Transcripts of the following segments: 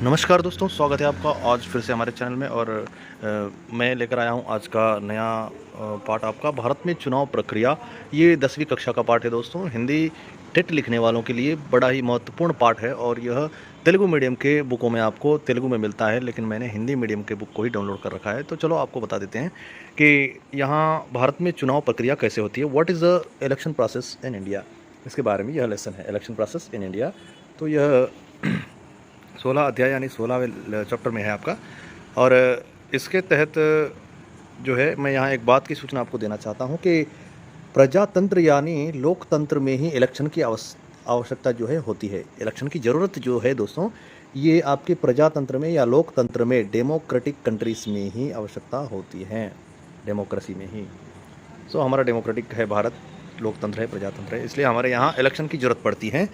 नमस्कार दोस्तों, स्वागत है आपका आज फिर से हमारे चैनल में। और मैं लेकर आया हूं आज का नया पार्ट आपका भारत में चुनाव प्रक्रिया। ये 10वीं कक्षा का पार्ट है दोस्तों। हिंदी टेट लिखने वालों के लिए बड़ा ही महत्वपूर्ण पार्ट है और यह तेलुगु मीडियम के बुकों में आपको तेलुगु में मिलता है, लेकिन मैंने हिंदी मीडियम के बुक को ही डाउनलोड कर रखा है। तो चलो आपको बता देते हैं कि यहाँ भारत में चुनाव प्रक्रिया कैसे होती है। What is the election process in India, इसके बारे में यह लेसन है, इलेक्शन प्रोसेस इन इंडिया। तो यह 16 अध्याय यानी 16वें चैप्टर में है आपका। और इसके तहत जो है मैं यहाँ एक बात की सूचना आपको देना चाहता हूँ कि प्रजातंत्र यानी लोकतंत्र में ही इलेक्शन की आवश्यकता जो है होती है। इलेक्शन की ज़रूरत जो है दोस्तों, ये आपके प्रजातंत्र में या लोकतंत्र में, डेमोक्रेटिक कंट्रीज़ में ही आवश्यकता होती है, डेमोक्रेसी में ही। सो हमारा डेमोक्रेटिक है भारत, लोकतंत्र है, प्रजातंत्र है, इसलिए हमारे यहाँ इलेक्शन की ज़रूरत पड़ती है।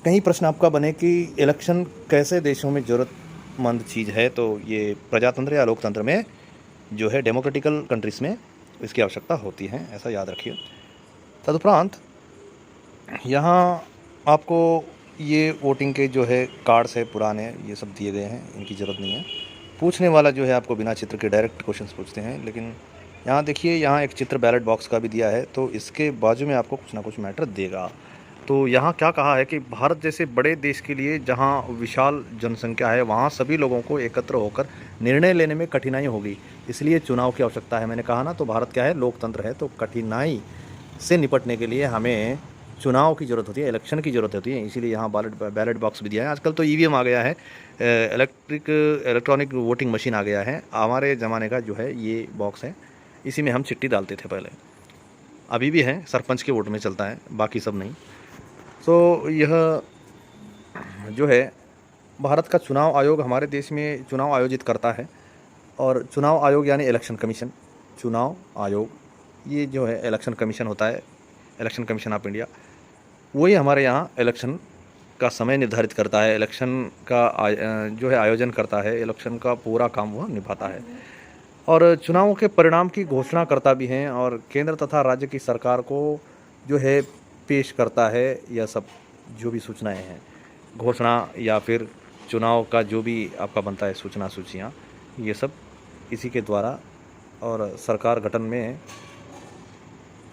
कहीं प्रश्न आपका बने कि इलेक्शन कैसे देशों में ज़रूरतमंद चीज़ है, तो ये प्रजातंत्र या लोकतंत्र में जो है, डेमोक्रेटिकल कंट्रीज़ में इसकी आवश्यकता होती है, ऐसा याद रखिए। तदुपरांत यहाँ आपको ये वोटिंग के जो है कार्ड्स है पुराने, ये सब दिए गए हैं, इनकी ज़रूरत नहीं है। पूछने वाला जो है आपको बिना चित्र के डायरेक्ट क्वेश्चंस पूछते हैं, लेकिन यहाँ देखिए, यहाँ एक चित्र बैलेट बॉक्स का भी दिया है, तो इसके बाजू में आपको कुछ ना कुछ मैटर देगा। तो यहाँ क्या कहा है कि भारत जैसे बड़े देश के लिए, जहाँ विशाल जनसंख्या है, वहाँ सभी लोगों को एकत्र होकर निर्णय लेने में कठिनाई होगी, इसलिए चुनाव की आवश्यकता है। मैंने कहा ना, तो भारत क्या है, लोकतंत्र है, तो कठिनाई से निपटने के लिए हमें चुनाव की ज़रूरत होती है, इलेक्शन की ज़रूरत होती है। इसीलिए यहाँ बैलेट बॉक्स भी दिया है। आजकल तो ईवीएम आ गया है, इलेक्ट्रॉनिक वोटिंग मशीन आ गया है। हमारे ज़माने का जो है ये बॉक्स है, इसी में हम चिट्ठी डालते थे पहले, अभी भी है, सरपंच के वोट में चलता है, बाकी सब नहीं। तो यह जो है, भारत का चुनाव आयोग हमारे देश में चुनाव आयोजित करता है। और चुनाव आयोग यानी इलेक्शन कमीशन, चुनाव आयोग, ये जो है इलेक्शन कमीशन होता है, इलेक्शन कमीशन ऑफ इंडिया, वही हमारे यहाँ इलेक्शन का समय निर्धारित करता है, इलेक्शन का जो है आयोजन करता है, इलेक्शन का पूरा काम वह निभाता है और चुनावों के परिणाम की घोषणा करता भी है, और केंद्र तथा राज्य की सरकार को जो है पेश करता है। यह सब जो भी सूचनाएं हैं, घोषणा या फिर चुनाव का जो भी आपका बनता है सूचना, सूचियाँ, ये सब इसी के द्वारा, और सरकार गठन में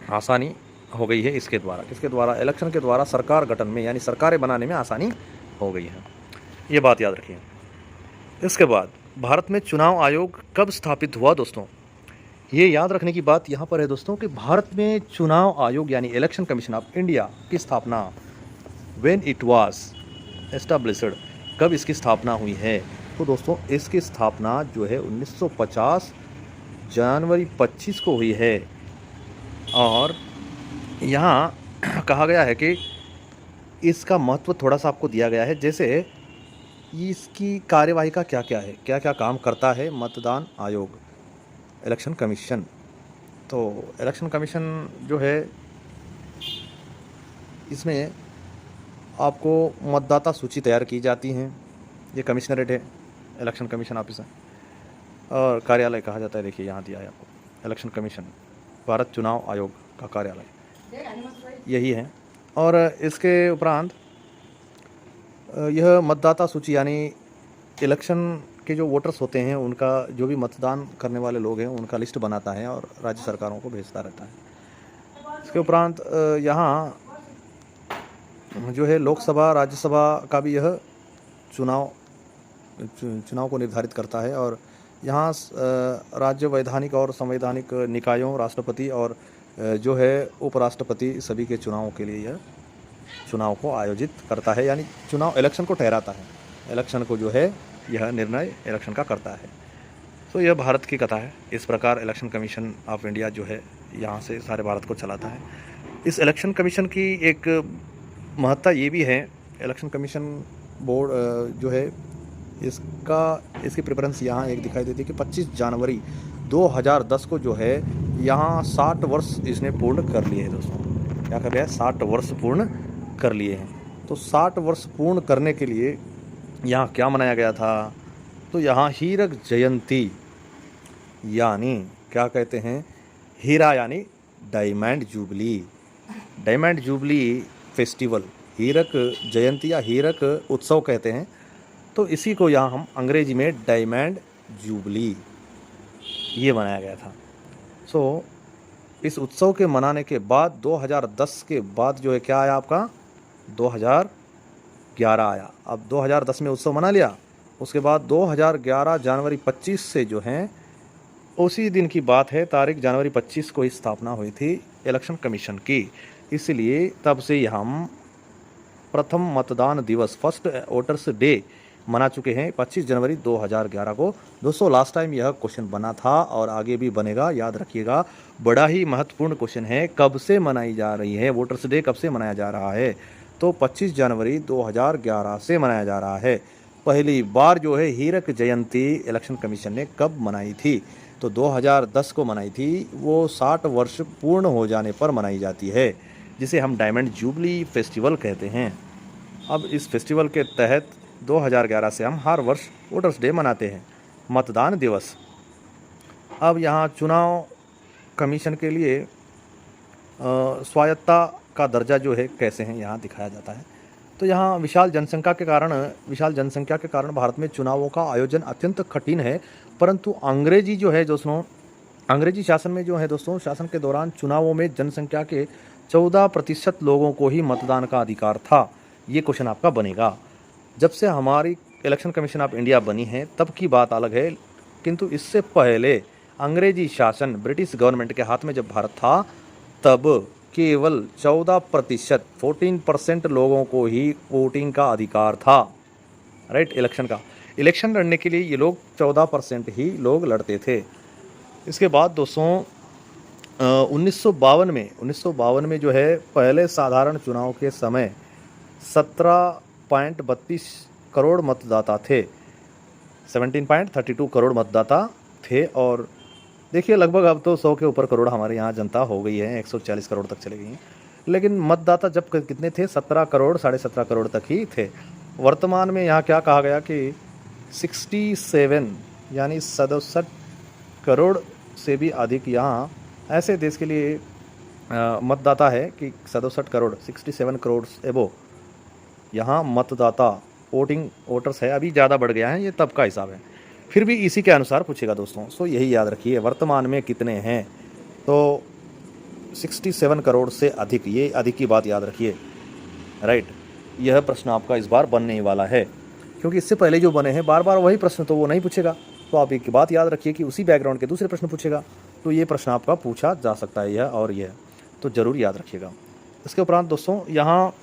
आसानी हो गई है इसके द्वारा। किसके द्वारा? इलेक्शन के द्वारा सरकार गठन में, यानी सरकारें बनाने में आसानी हो गई है, ये बात याद रखिए। इसके बाद भारत में चुनाव आयोग कब स्थापित हुआ दोस्तों, ये याद रखने की बात यहाँ पर है दोस्तों कि भारत में चुनाव आयोग यानी इलेक्शन कमीशन ऑफ इंडिया की स्थापना, व्हेन इट वाज एस्टैब्लिश्ड, कब इसकी स्थापना हुई है, तो दोस्तों इसकी स्थापना जो है 1950 जनवरी 25 को हुई है। और यहाँ कहा गया है कि इसका महत्व थोड़ा सा आपको दिया गया है, जैसे इसकी कार्यवाही का क्या क्या है, क्या क्या काम करता है मतदान आयोग, इलेक्शन कमीशन। तो इलेक्शन कमीशन जो है, इसमें आपको मतदाता सूची तैयार की जाती हैं, ये कमिश्नरेट है, इलेक्शन कमीशन ऑफिसर, और कार्यालय कहा जाता है, देखिए यहाँ दिया है आपको, इलेक्शन कमीशन, भारत चुनाव आयोग का कार्यालय यही है। और इसके उपरांत यह मतदाता सूची यानी इलेक्शन के जो वोटर्स होते हैं, उनका जो भी मतदान करने वाले लोग हैं, उनका लिस्ट बनाता है और राज्य सरकारों को भेजता रहता है। इसके उपरांत यहाँ जो है लोकसभा, राज्यसभा का भी यह चुनाव को निर्धारित करता है। और यहाँ राज्य वैधानिक और संवैधानिक निकायों, राष्ट्रपति और जो है उपराष्ट्रपति, सभी के चुनावों के लिए यह चुनाव को आयोजित करता है, यानी चुनाव इलेक्शन को ठहराता है, इलेक्शन को जो है यह निर्णय इलेक्शन का करता है। तो यह भारत की कथा है। इस प्रकार इलेक्शन कमीशन ऑफ इंडिया जो है, यहाँ से सारे भारत को चलाता है। इस इलेक्शन कमीशन की एक महत्ता ये भी है, इलेक्शन कमीशन बोर्ड जो है, इसकी प्रेफरेंस यहाँ एक दिखाई देती है कि 25 जनवरी 2010 को जो है, यहाँ 60 वर्ष इसने पूर्ण कर लिए हैं दोस्तों। क्या कर लिया है? 60 वर्ष पूर्ण कर लिए हैं। तो 60 वर्ष पूर्ण करने के लिए यहाँ क्या मनाया गया था, तो यहाँ हीरक जयंती, यानी क्या कहते हैं, हीरा यानी diamond jubilee, diamond jubilee festival, हीरक जयंती या हीरक उत्सव कहते हैं, तो इसी को यहाँ हम अंग्रेजी में डायमंड जुबली ये मनाया गया था। सो इस उत्सव के मनाने के बाद 2010 के बाद जो है क्या आया आपका 2011 आया। अब 2010 में उत्सव मना लिया, उसके बाद 2011 जनवरी 25 से जो है उसी दिन की बात है, तारीख जनवरी 25 को ही स्थापना हुई थी इलेक्शन कमीशन की। इसलिए तब से हम प्रथम मतदान दिवस फर्स्ट वोटर्स डे मना चुके हैं 25 जनवरी 2011 को। दोस्तों लास्ट टाइम यह क्वेश्चन बना था और आगे भी बनेगा, याद रखिएगा। बड़ा ही महत्वपूर्ण क्वेश्चन है, कब से मनाई जा रही है वोटर्स डे, कब से मनाया जा रहा है? तो 25 जनवरी 2011 से मनाया जा रहा है। पहली बार जो है हीरक जयंती इलेक्शन कमीशन ने कब मनाई थी? तो 2010 को मनाई थी। वो 60 वर्ष पूर्ण हो जाने पर मनाई जाती है, जिसे हम डायमंड जुबली फेस्टिवल कहते हैं। अब इस फेस्टिवल के तहत 2011 से हम हर वर्ष वोटर्स डे मनाते हैं, मतदान दिवस। अब यहाँ चुनाव कमीशन के लिए स्वायत्तता का दर्जा जो है कैसे हैं यहाँ दिखाया जाता है। तो यहाँ विशाल जनसंख्या के कारण भारत में चुनावों का आयोजन अत्यंत कठिन है। परंतु अंग्रेजी जो है दोस्तों, अंग्रेजी शासन में जो है दोस्तों, शासन के दौरान चुनावों में जनसंख्या के 14% लोगों को ही मतदान का अधिकार था। ये क्वेश्चन आपका बनेगा। जब से हमारी इलेक्शन कमीशन ऑफ इंडिया बनी है तब की बात अलग है, किंतु इससे पहले अंग्रेजी शासन ब्रिटिश गवर्नमेंट के हाथ में जब भारत था तब केवल 14% लोगों को ही वोटिंग का अधिकार था, राइट। इलेक्शन लड़ने के लिए ये लोग 14% ही लोग लड़ते थे। इसके बाद दोस्तों 1952 में जो है पहले साधारण चुनाव के समय 17.32 करोड़ मतदाता थे, 17.32 करोड़ मतदाता थे। और देखिए लगभग अब तो 100 के ऊपर करोड़ हमारे यहाँ जनता हो गई है, 140 करोड़ तक चले गई हैं। लेकिन मतदाता जब कितने थे? 17 करोड़ 17.5 करोड़ तक ही थे। वर्तमान में यहाँ क्या कहा गया कि 67 यानी 67 करोड़ से भी अधिक यहाँ ऐसे देश के लिए मतदाता है कि 67 करोड़ 67 करोड़ एबो यहाँ मतदाता वोटर्स है। अभी ज़्यादा बढ़ गया है, ये तब का हिसाब है, फिर भी इसी के अनुसार पूछेगा दोस्तों। सो यही याद रखिए वर्तमान में कितने हैं, तो 67 करोड़ से अधिक, ये अधिक की बात याद रखिए, राइट। यह प्रश्न आपका इस बार बनने ही वाला है, क्योंकि इससे पहले जो बने हैं बार बार वही प्रश्न तो वो नहीं पूछेगा। तो आप एक बात याद रखिए कि उसी बैकग्राउंड के दूसरे प्रश्न पूछेगा, तो ये प्रश्न आपका पूछा जा सकता है, यह और यह, तो ज़रूर याद रखिएगा। इसके उपरांत दोस्तों यहाँ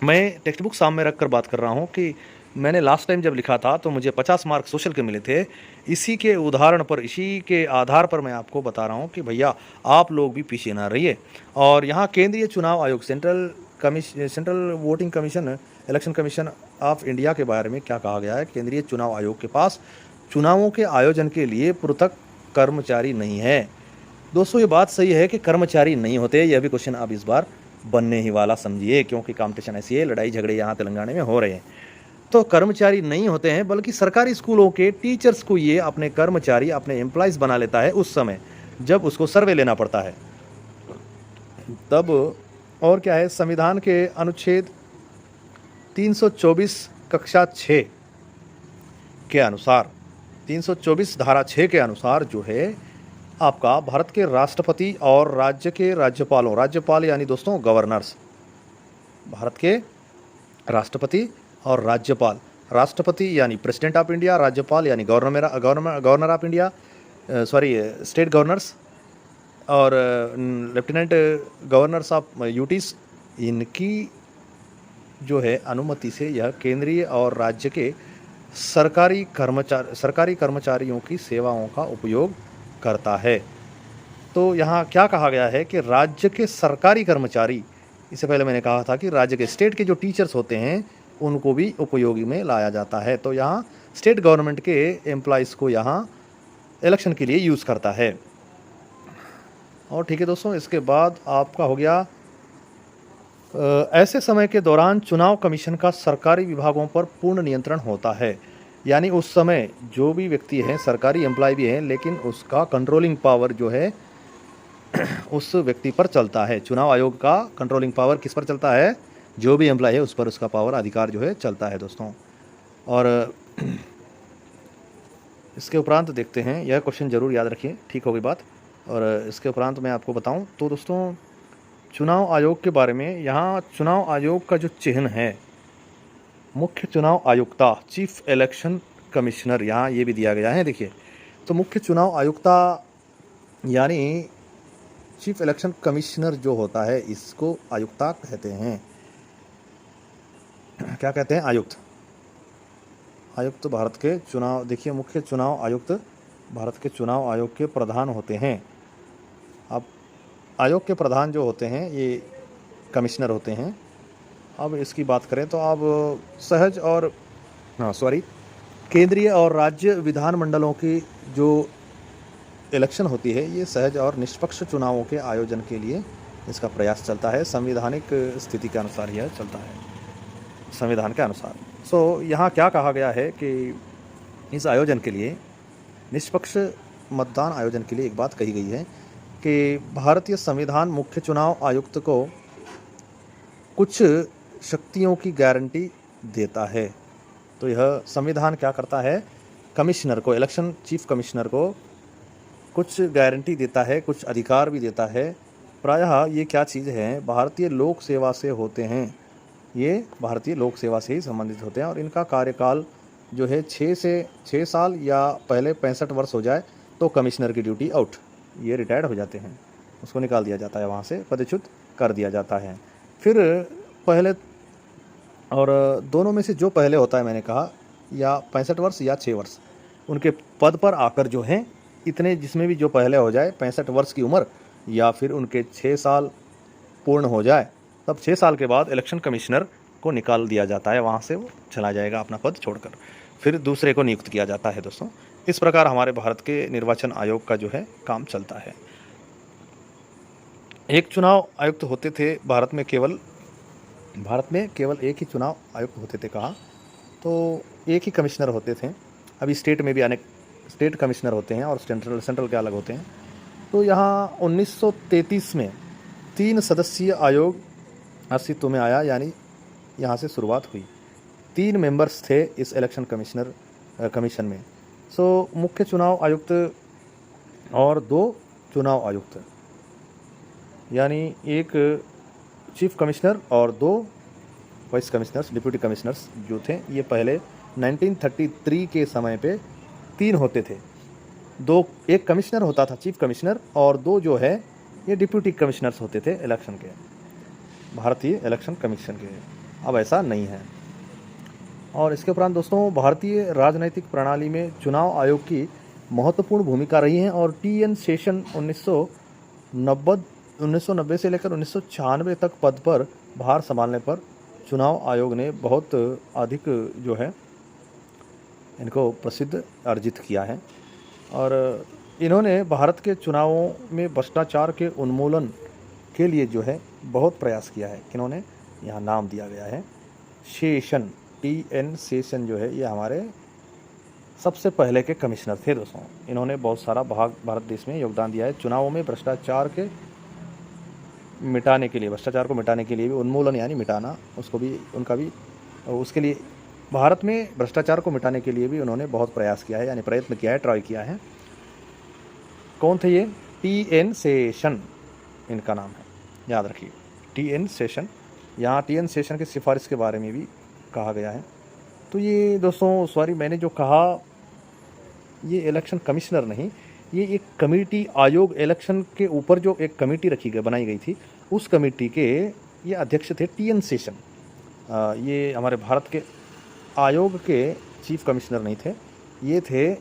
मैं टेक्स्ट बुक सामने रख कर बात कर रहा हूँ कि मैंने लास्ट टाइम जब लिखा था तो मुझे 50 मार्क सोशल के मिले थे। इसी के उदाहरण पर, इसी के आधार पर मैं आपको बता रहा हूँ कि भैया आप लोग भी पीछे ना रहिए। और यहाँ केंद्रीय चुनाव आयोग, central voting commission, election commission of India के बारे में क्या कहा गया है? केंद्रीय चुनाव आयोग के पास चुनावों के आयोजन के लिए पृथक कर्मचारी नहीं है। दोस्तों ये बात सही है कि कर्मचारी नहीं होते, यह भी क्वेश्चन अब इस बार बनने ही वाला समझिए, क्योंकि कंपटीशन ऐसी है, लड़ाई झगड़े यहाँ तेलंगाना में हो रहे हैं। तो कर्मचारी नहीं होते हैं, बल्कि सरकारी स्कूलों के टीचर्स को ये अपने कर्मचारी, अपने एम्प्लॉइज़ बना लेता है उस समय जब उसको सर्वे लेना पड़ता है तब। और क्या है, संविधान के अनुच्छेद 324 कक्षा 6 के अनुसार, 324 धारा 6 के अनुसार जो है आपका भारत के राष्ट्रपति और राज्य के राज्यपालों, राज्यपाल यानी दोस्तों गवर्नर्स, भारत के राष्ट्रपति और राज्यपाल, राष्ट्रपति यानी प्रेसिडेंट ऑफ इंडिया, राज्यपाल यानी governor of India, state governors और लेफ्टिनेंट गवर्नर्स ऑफ यूटीज, इनकी जो है अनुमति से यह केंद्रीय और राज्य के सरकारी कर्मचारियों की सेवाओं का उपयोग करता है। तो यहाँ क्या कहा गया है कि राज्य के सरकारी कर्मचारी, इससे पहले मैंने कहा था कि राज्य के स्टेट के जो टीचर्स होते हैं उनको भी उपयोगी में लाया जाता है। तो यहाँ स्टेट गवर्नमेंट के एम्प्लॉइज़ को यहाँ इलेक्शन के लिए यूज़ करता है। और ठीक है दोस्तों, इसके बाद आपका हो गया ऐसे समय के दौरान चुनाव कमीशन का सरकारी विभागों पर पूर्ण नियंत्रण होता है। यानी उस समय जो भी व्यक्ति है, सरकारी एम्प्लॉय भी है, लेकिन उसका कंट्रोलिंग पावर जो है उस व्यक्ति पर चलता है। चुनाव आयोग का कंट्रोलिंग पावर किस पर चलता है? जो भी एम्प्लॉय है उस पर उसका पावर, अधिकार जो है चलता है दोस्तों। और इसके उपरांत देखते हैं, यह क्वेश्चन ज़रूर याद रखिए, ठीक होगी बात। और इसके उपरांत मैं आपको बताऊं तो दोस्तों, चुनाव आयोग के बारे में, यहाँ चुनाव आयोग का जो चिन्ह है, मुख्य चुनाव आयुक्ता, चीफ इलेक्शन कमिश्नर, यहाँ ये भी दिया गया है। देखिए, तो मुख्य चुनाव आयुक्ता यानी चीफ इलेक्शन कमिश्नर जो होता है, इसको आयुक्ता कहते हैं। क्या कहते हैं? आयुक्त। आयुक्त भारत के चुनाव, देखिए, मुख्य चुनाव आयुक्त भारत के चुनाव आयोग के प्रधान होते हैं। अब आयोग के प्रधान जो होते हैं ये कमिश्नर होते हैं। अब इसकी बात करें तो अब सहज और केंद्रीय और राज्य विधानमंडलों की जो इलेक्शन होती है, ये सहज और निष्पक्ष चुनावों के आयोजन के लिए इसका प्रयास चलता है। संवैधानिक स्थिति के अनुसार यह चलता है, संविधान के अनुसार। यहाँ क्या कहा गया है कि इस आयोजन के लिए, निष्पक्ष मतदान आयोजन के लिए एक बात कही गई है कि भारतीय संविधान मुख्य चुनाव आयुक्त को कुछ शक्तियों की गारंटी देता है। तो यह संविधान क्या करता है? कमिश्नर को, इलेक्शन चीफ कमिश्नर को कुछ गारंटी देता है, कुछ अधिकार भी देता है। प्रायः ये क्या चीज़ है? भारतीय लोक सेवा से होते हैं, ये भारतीय लोक सेवा से ही संबंधित होते हैं। और इनका कार्यकाल जो है 6 साल या पहले 65 वर्ष हो जाए तो कमिश्नर की ड्यूटी आउट, ये रिटायर्ड हो जाते हैं, उसको निकाल दिया जाता है, वहाँ से पदच्युत कर दिया जाता है। फिर पहले और दोनों में से जो पहले होता है, मैंने कहा, या 65 वर्ष या 6 वर्ष, उनके पद पर आकर जो हैं, इतने जिसमें भी जो पहले हो जाए 65 वर्ष की उम्र, या फिर उनके 6 साल पूर्ण हो जाए, तब 6 साल के बाद इलेक्शन कमिश्नर को निकाल दिया जाता है, वहाँ से वो चला जाएगा अपना पद छोड़कर, फिर दूसरे को नियुक्त किया जाता है। दोस्तों, इस प्रकार हमारे भारत के निर्वाचन आयोग का जो है काम चलता है। एक चुनाव आयुक्त होते थे भारत में केवल एक ही चुनाव आयुक्त होते थे, कहा तो एक ही कमिश्नर होते थे। अभी स्टेट में भी अनेक स्टेट कमिश्नर होते हैं और सेंट्रल के अलग होते हैं। तो यहाँ 1933 में 3 सदस्यीय आयोग अस्तित्व में आया, यानी यहाँ से शुरुआत हुई। 3 मेंबर्स थे इस इलेक्शन कमीशन में। मुख्य चुनाव आयुक्त और 2 चुनाव आयुक्त, यानी एक चीफ कमिश्नर और 2 वाइस कमिश्नर्स, डिप्यूटी कमिश्नर्स जो थे, ये पहले 1933 के समय पे 3 होते थे। एक कमिश्नर होता था, चीफ कमिश्नर, और 2 जो है ये डिप्यूटी कमिश्नर्स होते थे इलेक्शन के, भारतीय इलेक्शन कमीशन के। अब ऐसा नहीं है। और इसके उपरांत दोस्तों, भारतीय राजनीतिक प्रणाली में चुनाव आयोग की महत्वपूर्ण भूमिका रही है। और टी.एन. शेषन 1990 से लेकर 1996 तक पद पर भार संभालने पर चुनाव आयोग ने बहुत अधिक जो है इनको प्रसिद्ध अर्जित किया है। और इन्होंने भारत के चुनावों में भ्रष्टाचार के उन्मूलन के लिए जो है बहुत प्रयास किया है। किन्होंने यहाँ नाम दिया गया है शेषन, टी.एन. शेषन जो है ये हमारे सबसे पहले के कमिश्नर थे दोस्तों। इन्होंने बहुत सारा भारत देश में योगदान दिया है चुनावों में भ्रष्टाचार को मिटाने के लिए भी, उन्मूलन यानी मिटाना, उसको भी, उनका भी, उसके लिए भारत में भ्रष्टाचार को मिटाने के लिए भी उन्होंने बहुत प्रयास किया है, यानी प्रयत्न किया है, ट्राई किया है। कौन थे ये? टी.एन. शेषन इनका नाम है, याद रखिए, टी.एन. शेषन। यहाँ टी.एन. शेषन की सिफारिश के बारे में भी कहा गया है। तो ये दोस्तों, मैंने जो कहा, ये इलेक्शन कमिश्नर नहीं, ये एक कमेटी, आयोग, इलेक्शन के ऊपर जो एक कमेटी बनाई गई थी, उस कमेटी के ये अध्यक्ष थे टी.एन. शेषन। ये हमारे भारत के आयोग के चीफ कमिश्नर नहीं थे, ये थे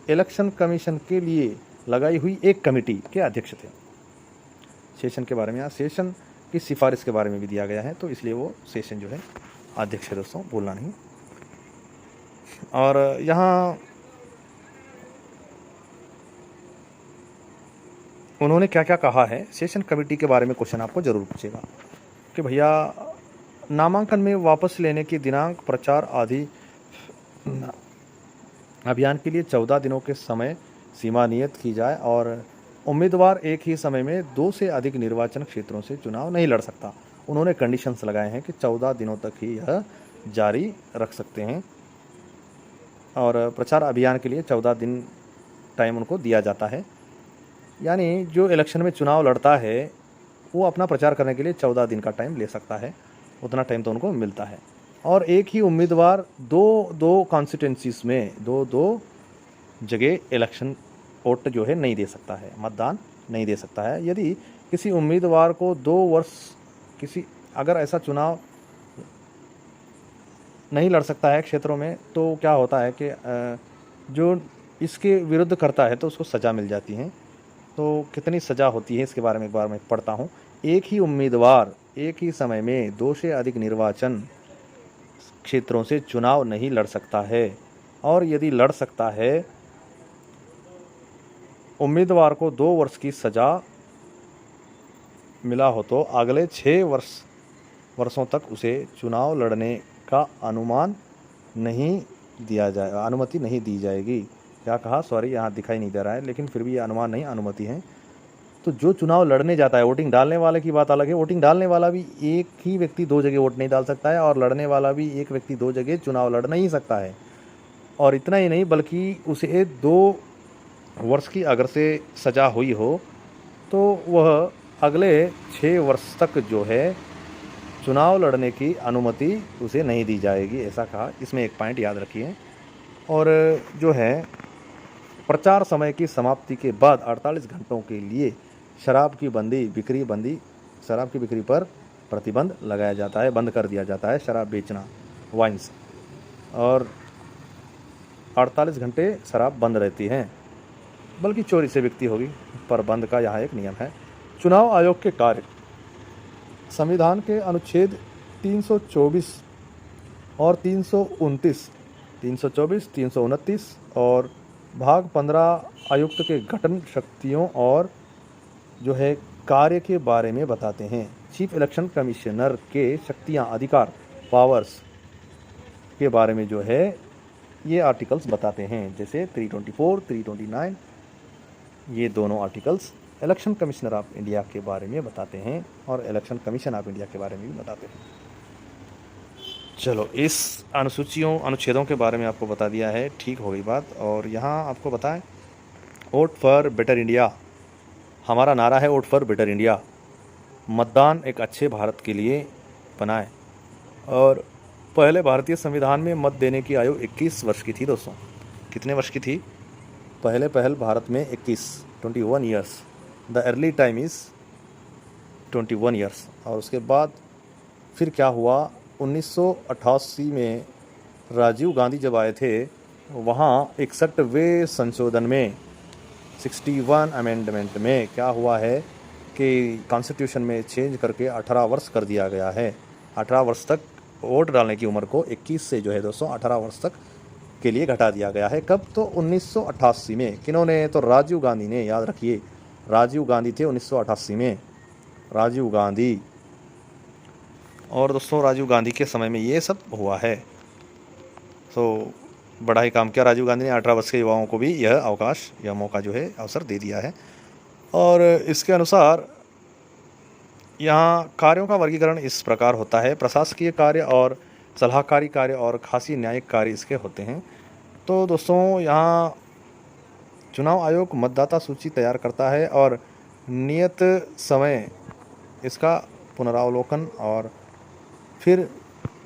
इलेक्शन कमीशन के लिए लगाई हुई एक कमेटी के अध्यक्ष थे। शेषन के बारे में, यहाँ शेषन की सिफारिश के बारे में भी दिया गया है, तो इसलिए वो शेषन जो है अध्यक्ष है दोस्तों, भूलना नहीं। और यहाँ उन्होंने क्या क्या कहा है सेशन कमेटी के बारे में, क्वेश्चन आपको जरूर पूछेगा कि भैया नामांकन में वापस लेने की दिनांक, प्रचार आदि अभियान के लिए 14 दिनों के समय सीमा नियत की जाए और उम्मीदवार एक ही समय में 2 से अधिक निर्वाचन क्षेत्रों से चुनाव नहीं लड़ सकता। उन्होंने कंडीशंस लगाए हैं कि 14 दिनों तक ही यह जारी रख सकते हैं। और प्रचार अभियान के लिए 14 दिन टाइम उनको दिया जाता है। यानी जो इलेक्शन में चुनाव लड़ता है वो अपना प्रचार करने के लिए 14 दिन का टाइम ले सकता है, उतना टाइम तो उनको मिलता है। और एक ही उम्मीदवार दो कॉन्स्टिट्यूंसीज में दो जगह इलेक्शन वोट जो है नहीं दे सकता है, मतदान नहीं दे सकता है। यदि किसी उम्मीदवार को 2 वर्ष अगर ऐसा चुनाव नहीं लड़ सकता है क्षेत्रों में, तो क्या होता है कि जो इसके विरुद्ध करता है तो उसको सज़ा मिल जाती है। तो कितनी सज़ा होती है इसके बारे में एक बार मैं पढ़ता हूँ। एक ही उम्मीदवार एक ही समय में 2 से अधिक निर्वाचन क्षेत्रों से चुनाव नहीं लड़ सकता है, और यदि लड़ सकता है उम्मीदवार को 2 वर्ष की सज़ा मिला हो तो अगले 6 वर्षों तक उसे चुनाव लड़ने का अनुमति नहीं दी जाएगी। क्या कहा, सॉरी यहाँ दिखाई नहीं दे रहा है, लेकिन फिर भी ये अनुमान नहीं अनुमति है। तो जो चुनाव लड़ने जाता है, वोटिंग डालने वाले की बात अलग है। वोटिंग डालने वाला भी एक ही व्यक्ति 2 जगह वोट नहीं डाल सकता है, और लड़ने वाला भी एक व्यक्ति 2 जगह चुनाव लड़ नहीं सकता है। और इतना ही नहीं, बल्कि उसे 2 वर्ष की अगर से सज़ा हुई हो तो वह अगले 6 वर्ष तक जो है चुनाव लड़ने की अनुमति उसे नहीं दी जाएगी, ऐसा कहा। इसमें एक पॉइंट याद रखिए। और जो है प्रचार समय की समाप्ति के बाद 48 घंटों के लिए शराब की बिक्री पर प्रतिबंध लगाया जाता है, बंद कर दिया जाता है शराब बेचना, वाइन्स, और 48 घंटे शराब बंद रहती है, बल्कि चोरी से बिकती होगी, पर बंद का यहाँ एक नियम है। चुनाव आयोग के कार्य संविधान के अनुच्छेद 324 और 329, 324, 329 और भाग 15 आयुक्त के गठन शक्तियों और जो है कार्य के बारे में बताते हैं। चीफ इलेक्शन कमिश्नर के शक्तियां, अधिकार, पावर्स के बारे में जो है ये आर्टिकल्स बताते हैं, जैसे 324, 329, ये दोनों articles election commissioner of India के बारे में बताते हैं और इलेक्शन कमीशन ऑफ इंडिया के बारे में भी बताते हैं। चलो, इस अनुच्छेदों के बारे में आपको बता दिया है, ठीक हो गई बात। और यहाँ आपको बताएं, वोट फॉर बेटर इंडिया, हमारा नारा है वोट फॉर बेटर इंडिया। मतदान एक अच्छे भारत के लिए बनाएं। और पहले भारतीय संविधान में मत देने की आयु 21 वर्ष की थी दोस्तों। कितने वर्ष की थी? पहले भारत में 21 years, the early time is 21 years. और उसके बाद फिर क्या हुआ, 1988 में राजीव गांधी जब आए थे, वहाँ 61वें संशोधन में 61 अमेंडमेंट में क्या हुआ है कि कॉन्स्टिट्यूशन में चेंज करके 18 वर्ष कर दिया गया है। 18 वर्ष तक वोट डालने की उम्र को 21 से जो है दोस्तों 18 वर्ष तक के लिए घटा दिया गया है। कब? तो 1988 में। किन्होंने? तो राजीव गांधी ने, याद रखिए, राजीव गांधी थे 1988 में, राजीव गांधी। और दोस्तों राजीव गांधी के समय में ये सब हुआ है। तो बड़ा ही काम किया राजीव गांधी ने, 18 वर्ष के युवाओं को भी यह अवकाश, यह मौका जो है, अवसर दे दिया है। और इसके अनुसार यहाँ कार्यों का वर्गीकरण इस प्रकार होता है, प्रशासकीय कार्य और सलाहकारी कार्य और खासी न्यायिक कार्य इसके होते हैं। तो दोस्तों यहाँ चुनाव आयोग मतदाता सूची तैयार करता है और नियत समय इसका पुनरावलोकन और फिर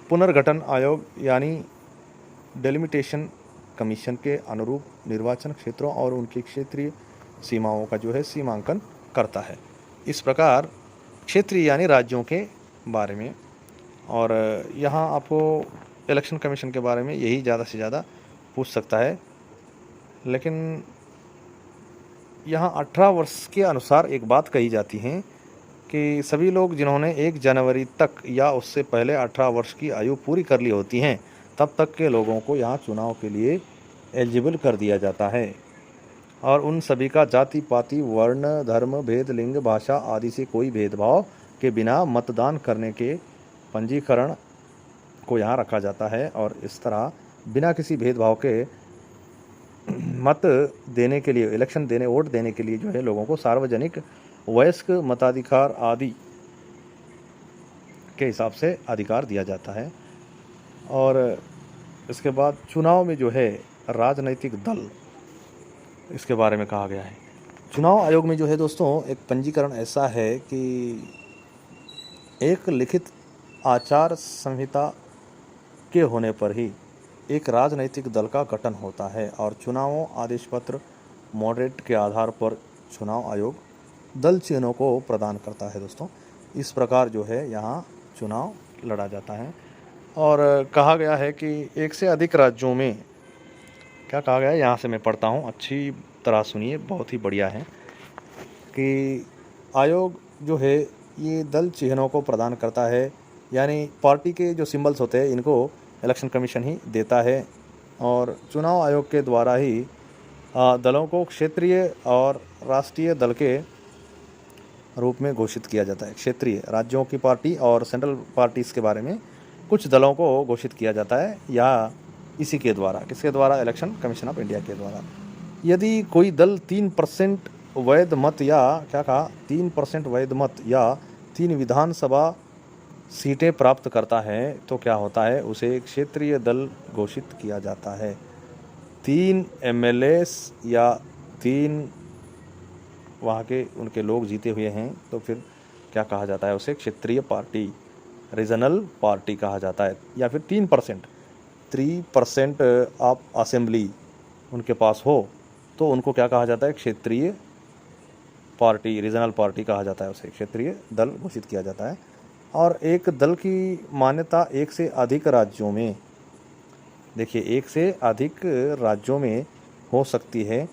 पुनर्गठन आयोग यानी डेलिमिटेशन कमीशन के अनुरूप निर्वाचन क्षेत्रों और उनकी क्षेत्रीय सीमाओं का जो है सीमांकन करता है। इस प्रकार क्षेत्रीय यानी राज्यों के बारे में। और यहाँ आपको इलेक्शन कमीशन के बारे में यही ज़्यादा से ज़्यादा पूछ सकता है, लेकिन यहाँ 18 वर्ष के अनुसार एक बात कही जाती है कि सभी लोग जिन्होंने 1 जनवरी तक या उससे पहले 18 वर्ष की आयु पूरी कर ली होती हैं, तब तक के लोगों को यहाँ चुनाव के लिए एलिजिबल कर दिया जाता है। और उन सभी का जाति पाति, वर्ण, धर्म, भेद, लिंग, भाषा आदि से कोई भेदभाव के बिना मतदान करने के पंजीकरण को यहाँ रखा जाता है। और इस तरह बिना किसी भेदभाव के मत देने के लिए, वोट देने के लिए जो है लोगों को सार्वजनिक, वयस्क, मताधिकार आदि के हिसाब से अधिकार दिया जाता है। और इसके बाद चुनाव में जो है राजनैतिक दल, इसके बारे में कहा गया है। चुनाव आयोग में जो है दोस्तों एक पंजीकरण ऐसा है कि एक लिखित आचार संहिता के होने पर ही एक राजनैतिक दल का गठन होता है और चुनावों आदेश पत्र मॉडरेट के आधार पर चुनाव आयोग दल चिन्हों को प्रदान करता है दोस्तों। इस प्रकार जो है यहाँ चुनाव लड़ा जाता है। और कहा गया है कि एक से अधिक राज्यों में, क्या कहा गया है यहाँ से मैं पढ़ता हूँ, अच्छी तरह सुनिए, बहुत ही बढ़िया है कि आयोग जो है ये दल चिन्हों को प्रदान करता है, यानी पार्टी के जो सिंबल्स होते हैं इनको इलेक्शन कमीशन ही देता है और चुनाव आयोग के द्वारा ही दलों को क्षेत्रीय और राष्ट्रीय दल के रूप में घोषित किया जाता है। क्षेत्रीय राज्यों की पार्टी और सेंट्रल पार्टीज़ के बारे में कुछ दलों को घोषित किया जाता है या इसी के द्वारा, किसके द्वारा, इलेक्शन कमीशन ऑफ इंडिया के द्वारा। यदि कोई दल 3% वैध मत या क्या कहा 3% वैध मत या 3 विधानसभा सीटें प्राप्त करता है तो क्या होता है, उसे क्षेत्रीय दल घोषित किया जाता है। 3 MLAs या 3 वहाँ के उनके लोग जीते हुए हैं तो फिर क्या कहा जाता है, उसे क्षेत्रीय पार्टी, रीजनल पार्टी कहा जाता है। या फिर 3% ऑफ असेंबली उनके पास हो तो उनको क्या कहा जाता है, क्षेत्रीय पार्टी, रीजनल पार्टी कहा जाता है, उसे क्षेत्रीय दल घोषित किया जाता है। और एक दल की मान्यता एक से अधिक राज्यों में, देखिए एक से अधिक राज्यों में हो सकती है।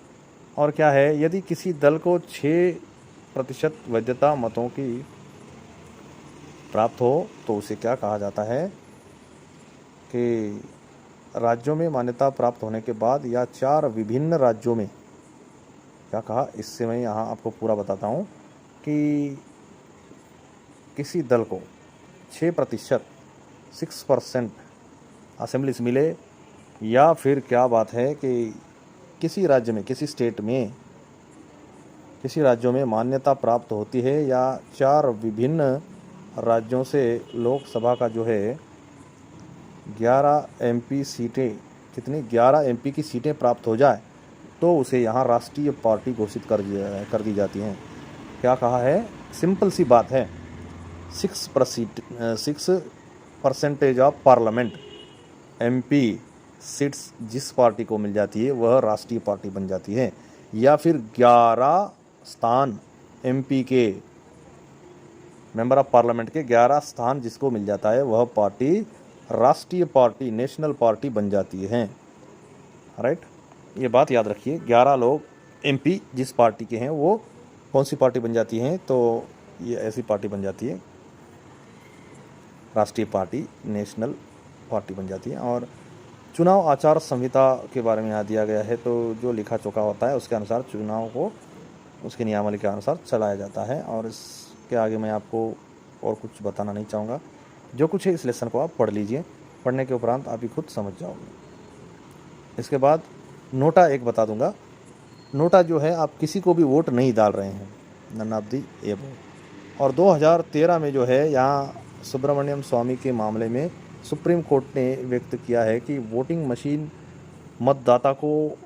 और क्या है, यदि किसी दल को 6% वैधता मतों की प्राप्त हो तो उसे क्या कहा जाता है कि राज्यों में मान्यता प्राप्त होने के बाद या 4 विभिन्न राज्यों में, क्या कहा, इससे मैं यहाँ आपको पूरा बताता हूँ कि किसी दल को 6% 6% असेंबलीज मिले या फिर क्या बात है कि किसी राज्य में, किसी स्टेट में, किसी राज्यों में मान्यता प्राप्त होती है या 4 विभिन्न राज्यों से लोकसभा का जो है 11 MP सीटें, कितनी 11 MP की सीटें प्राप्त हो जाए तो उसे यहाँ राष्ट्रीय पार्टी घोषित कर दी जाती हैं। क्या कहा है, सिंपल सी बात है, 6% ऑफ पार्लियामेंट MP सीट्स जिस पार्टी को मिल जाती है वह राष्ट्रीय पार्टी बन जाती है। या फिर 11 स्थान MP के मेंबर ऑफ पार्लियामेंट के 11 स्थान जिसको मिल जाता है वह पार्टी राष्ट्रीय पार्टी, नेशनल पार्टी बन जाती है। राइट, ये बात याद रखिए, 11 लोग MP जिस पार्टी के हैं वो कौन सी पार्टी बन जाती हैं, तो ये ऐसी पार्टी बन जाती है, राष्ट्रीय पार्टी, नेशनल पार्टी बन जाती है। और चुनाव आचार संहिता के बारे में यहाँ दिया गया है, तो जो लिखा चुका होता है उसके अनुसार चुनाव को उसके नियमावली के अनुसार चलाया जाता है। और इसके आगे मैं आपको और कुछ बताना नहीं चाहूँगा, जो कुछ है इस लेसन को आप पढ़ लीजिए, पढ़ने के उपरांत आप ही खुद समझ जाओगे। इसके बाद नोटा एक बता दूंगा, नोटा जो है आप किसी को भी वोट नहीं डाल रहे हैं, नन ऑफ दी एबव। और 2013 में जो है यहाँ सुब्रमण्यम स्वामी के मामले में सुप्रीम कोर्ट ने व्यक्त किया है कि वोटिंग मशीन मतदाता को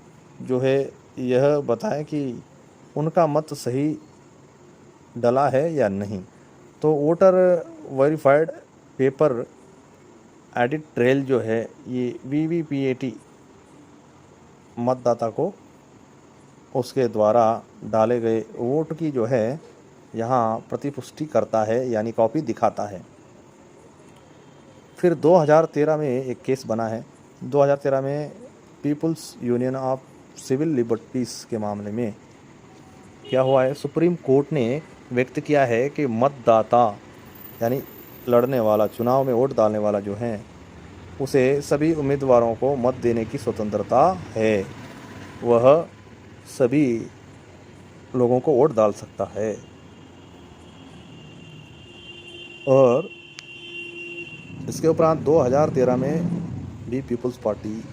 जो है यह बताएं कि उनका मत सही डला है या नहीं। तो voter verified paper edit trail जो है ये VVPAT मतदाता को उसके द्वारा डाले गए वोट की जो है यहाँ प्रतिपुष्टि करता है, यानी कॉपी दिखाता है। फिर 2013 में एक केस बना है, 2013 में पीपल्स यूनियन ऑफ सिविल लिबर्टीज़ के मामले में क्या हुआ है, सुप्रीम कोर्ट ने व्यक्त किया है कि मतदाता यानी लड़ने वाला, चुनाव में वोट डालने वाला जो है उसे सभी उम्मीदवारों को मत देने की स्वतंत्रता है, वह सभी लोगों को वोट डाल सकता है। और इसके उपरांत 2013 में भी पीपल्स पार्टी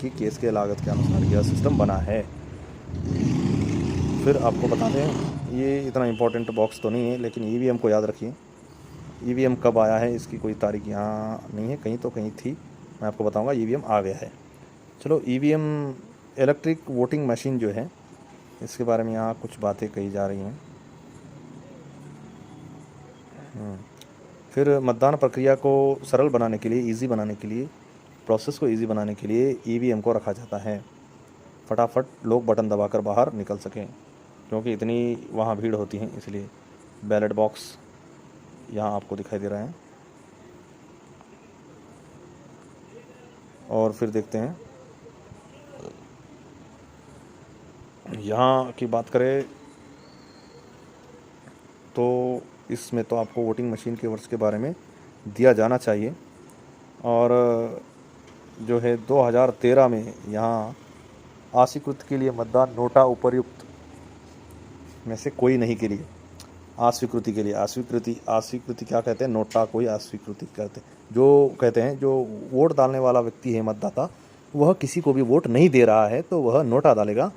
की केस के लागत के अनुसार यह सिस्टम बना है। फिर आपको बता दें, ये इतना इम्पोर्टेंट बॉक्स तो नहीं है, लेकिन EVM को याद रखिए। EVM कब आया है इसकी कोई तारीख यहाँ नहीं है, कहीं तो कहीं थी, मैं आपको बताऊंगा। EVM आ गया है। चलो ईवीएम इलेक्ट्रिक वोटिंग मशीन जो है इसके बारे में यहाँ कुछ बातें कही जा रही हैं। फिर मतदान प्रक्रिया को सरल बनाने के लिए, ईजी बनाने के लिए, प्रोसेस को ईजी बनाने के लिए ईवीएम को रखा जाता है। फटाफट लोग बटन दबाकर बाहर निकल सकें, क्योंकि इतनी वहाँ भीड़ होती है, इसलिए। बैलेट बॉक्स यहाँ आपको दिखाई दे रहा है। और फिर देखते हैं यहाँ की बात करें तो इसमें तो आपको वोटिंग मशीन के वर्ष के बारे में दिया जाना चाहिए। और जो है 2013 में यहाँ अस्वीकृत के लिए मतदान नोटा उपर्युक्त में से कोई नहीं के लिए, अस्वीकृति के लिए, अस्वीकृति क्या कहते हैं, नोटा कोई अस्वीकृति कहते हैं, जो कहते हैं जो वोट डालने वाला व्यक्ति है, मतदाता, वह किसी को भी वोट नहीं दे रहा है तो वह नोटा डालेगा।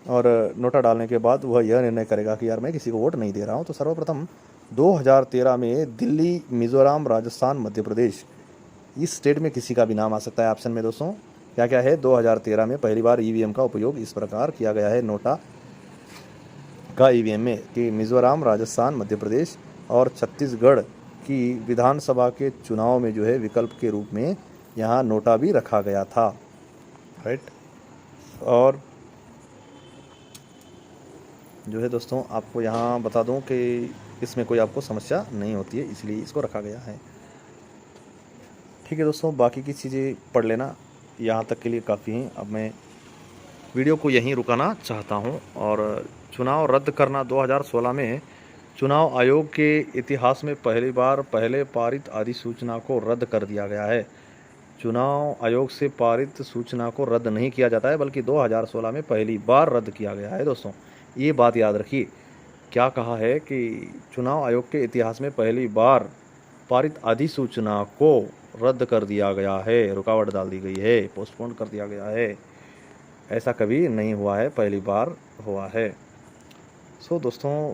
और नोटा डालने के बाद वह यह निर्णय करेगा कि यार मैं किसी को वोट नहीं दे रहा हूँ। तो सर्वप्रथम 2013 में दिल्ली, मिज़ोरम, राजस्थान, मध्य प्रदेश, इस स्टेट में किसी का भी नाम आ सकता है ऑप्शन में दोस्तों। क्या क्या है, 2013 में पहली बार ईवीएम का उपयोग इस प्रकार किया गया है नोटा का ईवीएम में, कि मिज़ोरम, राजस्थान, मध्य प्रदेश और छत्तीसगढ़ की विधानसभा के चुनाव में जो है विकल्प के रूप में यहाँ नोटा भी रखा गया था, राइट। और जो है दोस्तों आपको यहाँ बता दूं कि इसमें कोई आपको समस्या नहीं होती है, इसलिए इसको रखा गया है। ठीक है दोस्तों, बाकी की चीज़ें पढ़ लेना, यहाँ तक के लिए काफ़ी हैं। अब मैं वीडियो को यहीं रुकाना चाहता हूँ। और चुनाव रद्द करना 2016 में चुनाव आयोग के इतिहास में पहली बार पहले पारित अधिसूचना को रद्द कर दिया गया है। चुनाव आयोग से पारित सूचना को रद्द नहीं किया जाता है, बल्कि 2016 में पहली बार रद्द किया गया है दोस्तों। ये बात याद रखिए, क्या कहा है कि चुनाव आयोग के इतिहास में पहली बार पारित अधिसूचना को रद्द कर दिया गया है, रुकावट डाल दी गई है, पोस्टपोन कर दिया गया है। ऐसा कभी नहीं हुआ है, पहली बार हुआ है। सो दोस्तों,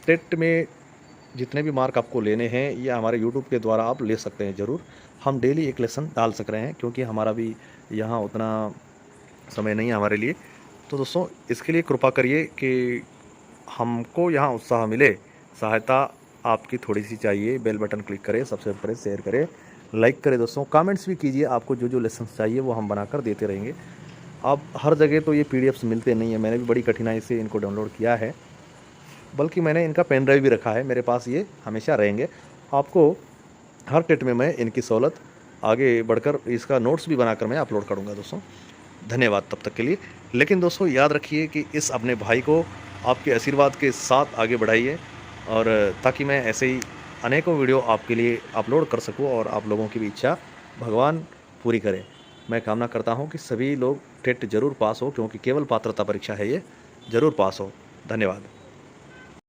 टेट में जितने भी मार्क आपको लेने हैं ये हमारे यूट्यूब के द्वारा आप ले सकते हैं ज़रूर। हम डेली एक लेसन डाल सक रहे हैं, क्योंकि हमारा भी यहाँ उतना समय नहीं है हमारे लिए। तो दोस्तों, इसके लिए कृपा करिए कि हमको यहाँ उत्साह मिले, सहायता आपकी थोड़ी सी चाहिए। बेल बटन क्लिक करें, सब्सक्राइब करें, शेयर करें, लाइक करें दोस्तों, कमेंट्स भी कीजिए। आपको जो जो लेसन चाहिए वो हम बनाकर देते रहेंगे। अब हर जगह तो ये पीडीएफ्स मिलते नहीं है, मैंने भी बड़ी कठिनाई से इनको डाउनलोड किया है, बल्कि मैंने इनका पेन ड्राइव भी रखा है, मेरे पास ये हमेशा रहेंगे। आपको हर टेट में मैं इनकी सहूलत आगे बढ़कर इसका नोट्स भी बनाकर मैं अपलोड करूँगा दोस्तों। धन्यवाद तब तक के लिए। लेकिन दोस्तों याद रखिए कि इस अपने भाई को आपके आशीर्वाद के साथ आगे बढ़ाइए, और ताकि मैं ऐसे ही अनेकों वीडियो आपके लिए अपलोड कर सकूं और आप लोगों की भी इच्छा भगवान पूरी करे। मैं कामना करता हूं कि सभी लोग टेट जरूर पास हो, क्योंकि केवल पात्रता परीक्षा है, ये जरूर पास हो। धन्यवाद।